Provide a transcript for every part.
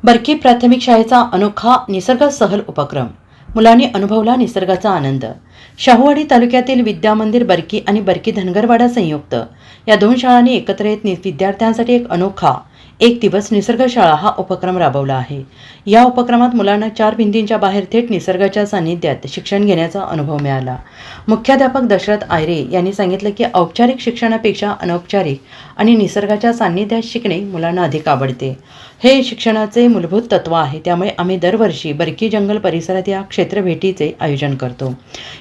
बरकी प्राथमिक शाळेचा अनोखा निसर्ग सहल उपक्रम. मुलांनी अनुभवला निसर्गाचा आनंद. शाहूवाडी तालुक्यातील विद्यामंदिर बरकी आणि बरकी धनगरवाडा संयुक्त या दोन शाळांनी एकत्र येत विद्यार्थ्यांसाठी एक अनोखा एक दिवस निसर्ग शाळा हा उपक्रम राबवला आहे. या उपक्रमात मुलांना 4 भिंतींच्या बाहेर थेट निसर्गाच्या सानिध्यात शिक्षण घेण्याचा अनुभव मिळाला. मुख्याध्यापक दशरथ आयरे यांनी सांगितलं की औपचारिक शिक्षणापेक्षा अनौपचारिक आणि निसर्गाच्या सानिध्यात शिकणे मुलांना अधिक आवडते. हे शिक्षणाचे मूलभूत तत्व आहे. त्यामुळे आम्ही दरवर्षी बरकी जंगल परिसरात या क्षेत्र भेटीचे आयोजन करतो.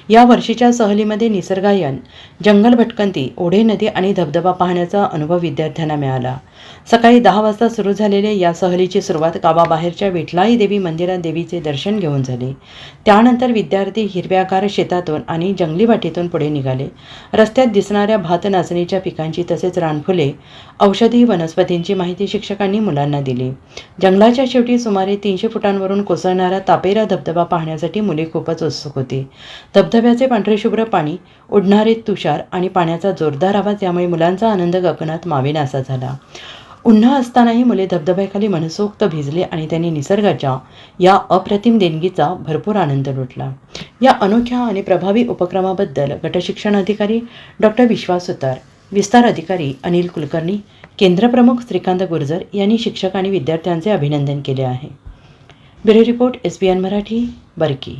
या वर्षीच्या सहलीमध्ये निसर्गायन, जंगल भटकंती, ओढे, नदी आणि धबधबा पाहण्याचा अनुभव विद्यार्थ्यांना मिळाला. सकाळी 10 वाजता सुरू झालेल्या या सहलीची सुरुवात गावाबाहेरच्या विठलाई देवी मंदिरात देवीचे दर्शन घेऊन झाले. त्यानंतर विद्यार्थी हिरव्यागार शेतातून आणि जंगली वाटेतून पुढे निघाले. रस्त्यात दिसणाऱ्या भात नाचणीच्या पिकांची तसेच रानफुले, औषधी वनस्पतींची माहिती शिक्षकांनी मुलांना दिली. जंगलाच्या शेवटी सुमारे 300 फुटांवरून कोसळणारा तापेरा धबधबा पाहण्यासाठी मुले खूपच उत्सुक होती. धबधब्याचे पांढरे शुभ्र पाणी, उडणारे तुषार आणि पाण्याचा जोरदार आवाज यामुळे मुलांचा आनंद गगनात मावेनासा झाला. उन्हाळा असतानाही मुले धबधब्याखाली मनसोक्त भिजले आणि त्यांनी निसर्गाच्या या अप्रतिम देणगीचा भरपूर आनंद लुटला. या अनोख्या आणि प्रभावी उपक्रमाबद्दल गटशिक्षण अधिकारी डॉक्टर विश्वास सुतार, विस्तार अधिकारी अनिल कुलकर्णी, केंद्रप्रमुख श्रीकांत गुर्जर यांनी शिक्षक आणि विद्यार्थ्यांचे अभिनंदन केले आहे. ब्युरो रिपोर्ट SBN मराठी, बरकी.